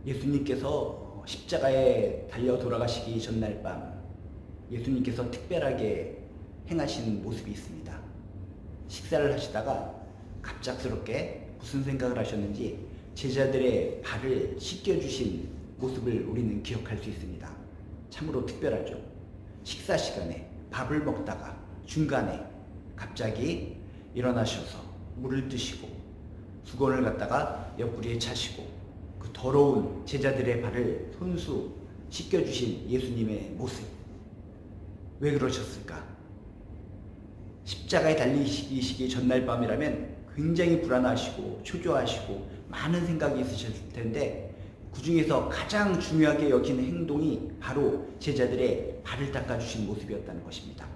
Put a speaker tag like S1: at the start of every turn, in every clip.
S1: 예수님께서 십자가에 달려 돌아가시기 전날 밤 예수님께서 특별하게 행하신 모습이 있습니다. 식사를 하시다가 갑작스럽게 무슨 생각을 하셨는지 제자들의 발을 씻겨주신 모습을 우리는 기억할 수 있습니다. 참으로 특별하죠. 식사 시간에 밥을 먹다가 중간에 갑자기 일어나셔서 물을 드시고 수건을 갖다가 옆구리에 차시고 그 더러운 제자들의 발을 손수 씻겨주신 예수님의 모습. 왜 그러셨을까? 십자가에 달리시기 전날 밤이라면 굉장히 불안하시고 초조하시고 많은 생각이 있으셨을 텐데 그 중에서 가장 중요하게 여기는 행동이 바로 제자들의 발을 닦아주신 모습이었다는 것입니다.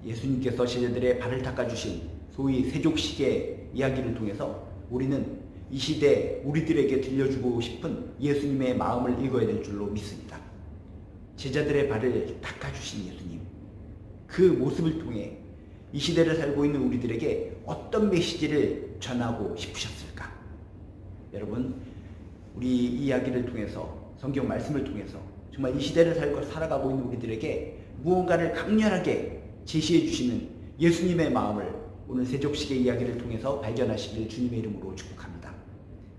S1: 예수님께서 제자들의 발을 닦아주신 소위 세족식의 이야기를 통해서 우리는 이 시대 우리들에게 들려주고 싶은 예수님의 마음을 읽어야 될 줄로 믿습니다. 제자들의 발을 닦아주신 예수님, 그 모습을 통해 이 시대를 살고 있는 우리들에게 어떤 메시지를 전하고 싶으셨을까? 여러분, 우리 이 이야기를 통해서, 성경 말씀을 통해서 정말 이 시대를 살아가고 있는 우리들에게 무언가를 강렬하게 제시해 주시는 예수님의 마음을 오늘 세족식의 이야기를 통해서 발견하시길 주님의 이름으로 축복합니다.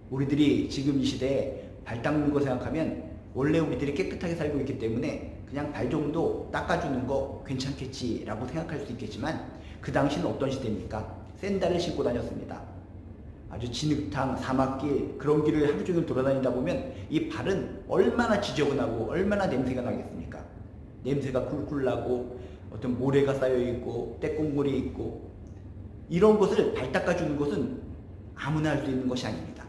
S1: 우리들이 지금 이 시대에 발 닦는 거 생각하면 원래 우리들이 깨끗하게 살고 있기 때문에 그냥 발 정도 닦아주는 거 괜찮겠지라고 생각할 수 있겠지만 그 당시는 어떤 시대입니까? 샌들을 신고 다녔습니다. 아주 진흙탕, 사막길, 그런 길을 하루 종일 돌아다니다 보면 이 발은 얼마나 지저분하고 얼마나 냄새가 나겠습니까? 냄새가 쿨쿨 나고 어떤 모래가 쌓여있고 때국물이 있고 이런 것을 발 닦아주는 것은 아무나 할 수 있는 것이 아닙니다.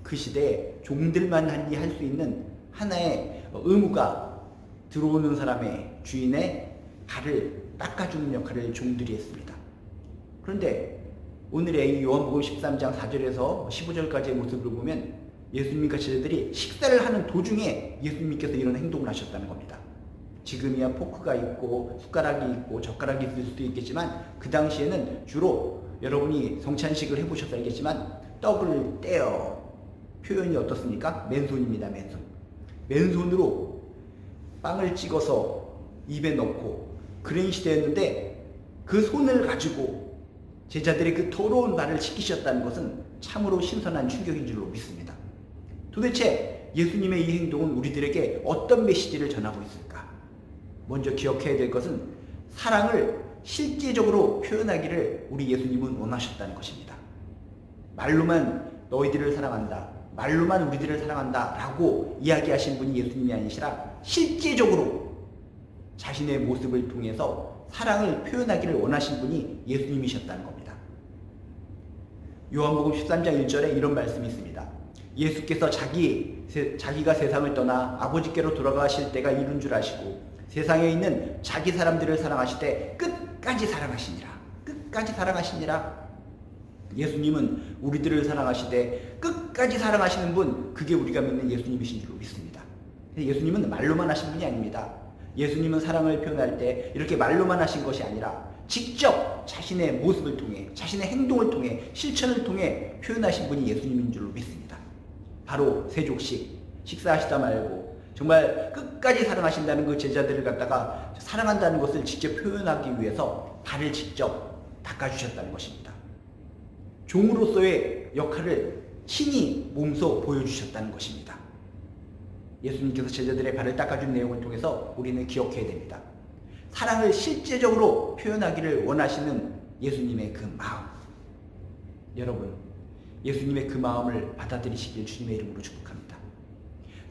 S1: 그 시대에 종들만 할 수 있는 하나의 의무가 들어오는 사람의 주인의 발을 닦아주는 역할을 종들이 했습니다. 그런데 오늘의 이 요한복음 13장 4절에서 15절까지의 모습을 보면 예수님과 제자들이 식사를 하는 도중에 예수님께서 이런 행동을 하셨다는 겁니다. 지금이야 포크가 있고 숟가락이 있고 젓가락이 있을 수도 있겠지만 그 당시에는 주로 여러분이 성찬식을 해보셔서 알겠지만 떡을 떼어 표현이 어떻습니까? 맨손입니다. 맨손. 맨손으로 빵을 찍어서 입에 넣고 그런 시대였는데 그 손을 가지고 제자들의 그 더러운 발을 씻기셨다는 것은 참으로 신선한 충격인 줄로 믿습니다. 도대체 예수님의 이 행동은 우리들에게 어떤 메시지를 전하고 있을까? 먼저 기억해야 될 것은 사랑을 실제적으로 표현하기를 우리 예수님은 원하셨다는 것입니다. 말로만 너희들을 사랑한다, 말로만 우리들을 사랑한다 라고 이야기하신 분이 예수님이 아니시라 실제적으로 자신의 모습을 통해서 사랑을 표현하기를 원하신 분이 예수님이셨다는 겁니다. 요한복음 13장 1절에 이런 말씀이 있습니다. 예수께서 자기가 세상을 떠나 아버지께로 돌아가실 때가 이른 줄 아시고 세상에 있는 자기 사람들을 사랑하시되 끝까지 사랑하시니라. 끝까지 사랑하시니라. 예수님은 우리들을 사랑하시되 끝까지 사랑하시는 분, 그게 우리가 믿는 예수님이신 줄로 믿습니다. 예수님은 말로만 하신 분이 아닙니다. 예수님은 사랑을 표현할 때 이렇게 말로만 하신 것이 아니라 직접 자신의 모습을 통해, 자신의 행동을 통해, 실천을 통해 표현하신 분이 예수님인 줄로 믿습니다. 바로 세족식, 식사하시다 말고 정말 끝까지 사랑하신다는 그 제자들을 갖다가 사랑한다는 것을 직접 표현하기 위해서 발을 직접 닦아주셨다는 것입니다. 종으로서의 역할을 친히 몸소 보여주셨다는 것입니다. 예수님께서 제자들의 발을 닦아준 내용을 통해서 우리는 기억해야 됩니다. 사랑을 실제적으로 표현하기를 원하시는 예수님의 그 마음. 여러분, 예수님의 그 마음을 받아들이시길 주님의 이름으로 축복합니다.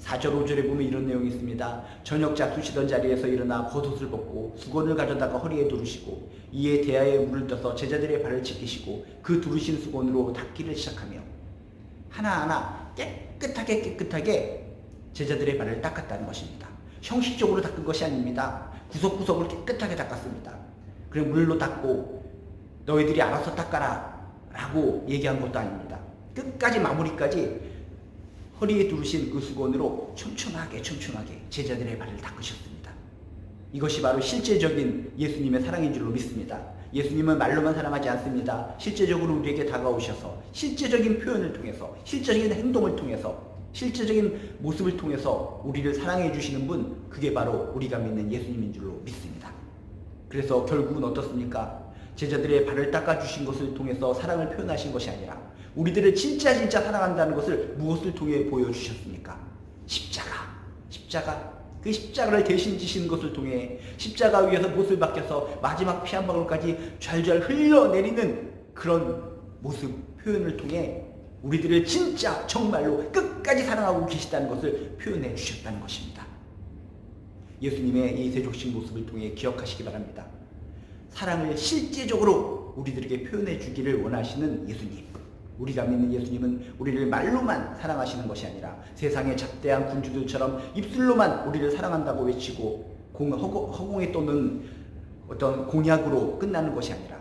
S1: 4절 5절에 보면 이런 내용이 있습니다. 저녁 잡수시던 자리에서 일어나 겉옷을 벗고 수건을 가져다가 허리에 두르시고 이에 대야에 물을 떠서 제자들의 발을 씻기시고 그 두르신 수건으로 닦기를 시작하며 하나하나 깨끗하게 제자들의 발을 닦았다는 것입니다. 형식적으로 닦은 것이 아닙니다. 구석구석을 깨끗하게 닦았습니다. 그리고 물로 닦고 너희들이 알아서 닦아라 라고 얘기한 것도 아닙니다. 끝까지 마무리까지 허리에 두르신 그 수건으로 촘촘하게 제자들의 발을 닦으셨습니다. 이것이 바로 실제적인 예수님의 사랑인 줄로 믿습니다. 예수님은 말로만 사랑하지 않습니다. 실제적으로 우리에게 다가오셔서 실제적인 표현을 통해서 실제적인 행동을 통해서 실제적인 모습을 통해서 우리를 사랑해 주시는 분, 그게 바로 우리가 믿는 예수님인 줄로 믿습니다. 그래서 결국은 어떻습니까? 제자들의 발을 닦아주신 것을 통해서 사랑을 표현하신 것이 아니라 우리들을 진짜 사랑한다는 것을 무엇을 통해 보여주셨습니까? 십자가. 그 십자가를 대신 지시는 것을 통해 십자가 위에서 못을 박혀서 마지막 피 한 방울까지 좔좔 흘러내리는 그런 모습 표현을 통해 우리들을 진짜 정말로 끝까지 사랑하고 계시다는 것을 표현해 주셨다는 것입니다. 예수님의 이 세족식 모습을 통해 기억하시기 바랍니다. 사랑을 실제적으로 우리들에게 표현해 주기를 원하시는 예수님, 우리가 믿는 예수님은 우리를 말로만 사랑하시는 것이 아니라 세상의 잡대한 군주들처럼 입술로만 우리를 사랑한다고 외치고 허공에 떠는 어떤 공약으로 끝나는 것이 아니라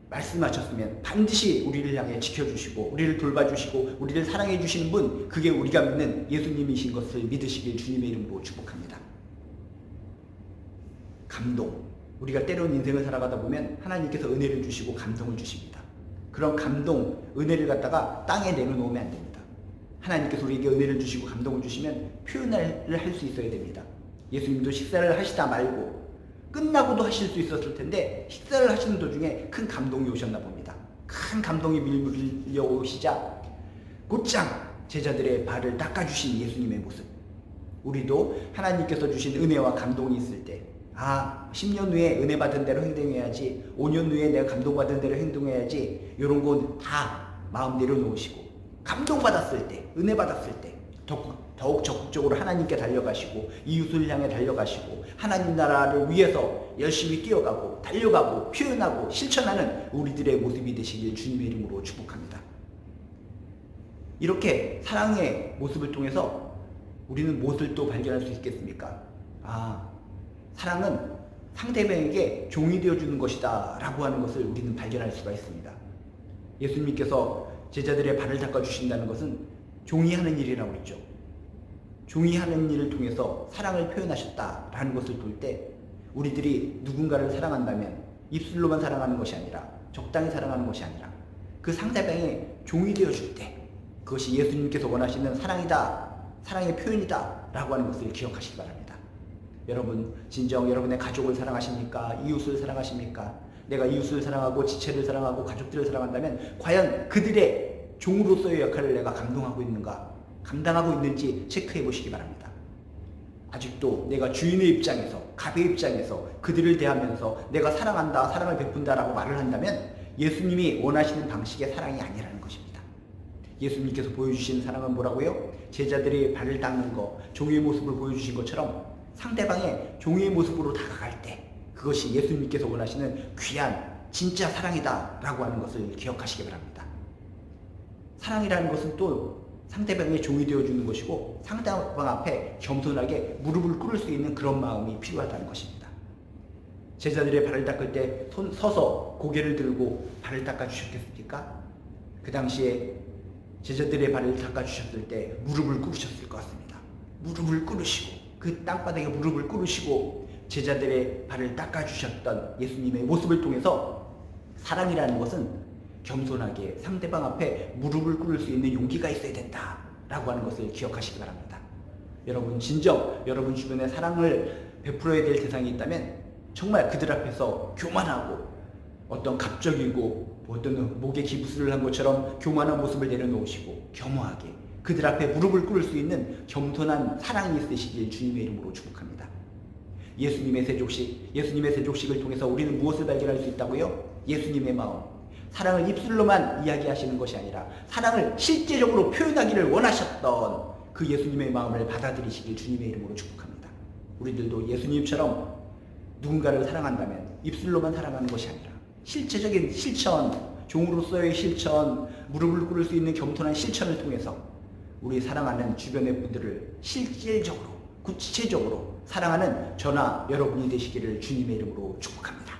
S1: 말씀하셨으면 반드시 우리를 향해 지켜주시고 우리를 돌봐주시고 우리를 사랑해 주시는 분, 그게 우리가 믿는 예수님이신 것을 믿으시길 주님의 이름으로 축복합니다. 감동, 우리가 때로는 인생을 살아가다 보면 하나님께서 은혜를 주시고 감동을 주십니다. 그런 감동, 은혜를 갖다가 땅에 내려놓으면 안 됩니다. 하나님께서 우리에게 은혜를 주시고 감동을 주시면 표현을 할 수 있어야 됩니다. 예수님도 식사를 하시다 말고 끝나고도 하실 수 있었을 텐데 식사를 하시는 도중에 큰 감동이 오셨나 봅니다. 큰 감동이 밀려오시자 곧장 제자들의 발을 닦아주신 예수님의 모습, 우리도 하나님께서 주신 은혜와 감동이 있을 때 10년 후에 은혜 받은 대로 행동해야지, 5년 후에 내가 감동받은 대로 행동해야지, 이런 건 다 마음 내려놓으시고 감동받았을 때, 은혜 받았을 때 더욱 적극적으로 하나님께 달려가시고 이웃을 향해 달려가시고 하나님 나라를 위해서 열심히 뛰어가고 달려가고 표현하고 실천하는 우리들의 모습이 되시길 주님의 이름으로 축복합니다. 이렇게 사랑의 모습을 통해서 우리는 무엇을 또 발견할 수 있겠습니까? 사랑은 상대방에게 종이 되어주는 것이다 라고 하는 것을 우리는 발견할 수가 있습니다. 예수님께서 제자들의 발을 닦아주신다는 것은 종이 하는 일이라고 했죠. 종이 하는 일을 통해서 사랑을 표현하셨다라는 것을 볼 때 우리들이 누군가를 사랑한다면 입술로만 사랑하는 것이 아니라 적당히 사랑하는 것이 아니라 그 상대방의 종이 되어줄 때 그것이 예수님께서 원하시는 사랑이다, 사랑의 표현이다 라고 하는 것을 기억하시기 바랍니다. 여러분, 진정 여러분의 가족을 사랑하십니까? 이웃을 사랑하십니까? 내가 이웃을 사랑하고 지체를 사랑하고 가족들을 사랑한다면 과연 그들의 종으로서의 역할을 내가 감당하고 있는지 체크해 보시기 바랍니다. 아직도 내가 주인의 입장에서, 갑의 입장에서 그들을 대하면서 내가 사랑한다, 사랑을 베푼다라고 말을 한다면 예수님이 원하시는 방식의 사랑이 아니라는 것입니다. 예수님께서 보여주신 사랑은 뭐라고요? 제자들이 발을 닦는 거, 종의 모습을 보여주신 것처럼 상대방의 종의 모습으로 다가갈 때 그것이 예수님께서 원하시는 귀한 진짜 사랑이다 라고 하는 것을 기억하시기 바랍니다. 사랑이라는 것은 또 상대방의 종이 되어주는 것이고 상대방 앞에 겸손하게 무릎을 꿇을 수 있는 그런 마음이 필요하다는 것입니다. 제자들의 발을 닦을 때 서서 고개를 들고 발을 닦아주셨겠습니까? 그 당시에 제자들의 발을 닦아주셨을 때 무릎을 꿇으셨을 것 같습니다. 무릎을 꿇으시고 그 땅바닥에 무릎을 꿇으시고 제자들의 발을 닦아주셨던 예수님의 모습을 통해서 사랑이라는 것은 겸손하게 상대방 앞에 무릎을 꿇을 수 있는 용기가 있어야 된다라고 하는 것을 기억하시기 바랍니다. 여러분, 진정 여러분 주변에 사랑을 베풀어야 될 대상이 있다면 정말 그들 앞에서 교만하고 어떤 갑적이고 어떤 목에 기부스를 한 것처럼 교만한 모습을 내려놓으시고 겸허하게 그들 앞에 무릎을 꿇을 수 있는 겸손한 사랑이 있으시길 주님의 이름으로 축복합니다. 예수님의 세족식을 통해서 우리는 무엇을 발견할 수 있다고요? 예수님의 마음. 사랑을 입술로만 이야기하시는 것이 아니라 사랑을 실제적으로 표현하기를 원하셨던 그 예수님의 마음을 받아들이시길 주님의 이름으로 축복합니다. 우리들도 예수님처럼 누군가를 사랑한다면 입술로만 사랑하는 것이 아니라 실제적인 실천, 종으로서의 실천, 무릎을 꿇을 수 있는 겸손한 실천을 통해서 우리 사랑하는 주변의 분들을 실질적으로, 구체적으로 사랑하는 저나 여러분이 되시기를 주님의 이름으로 축복합니다.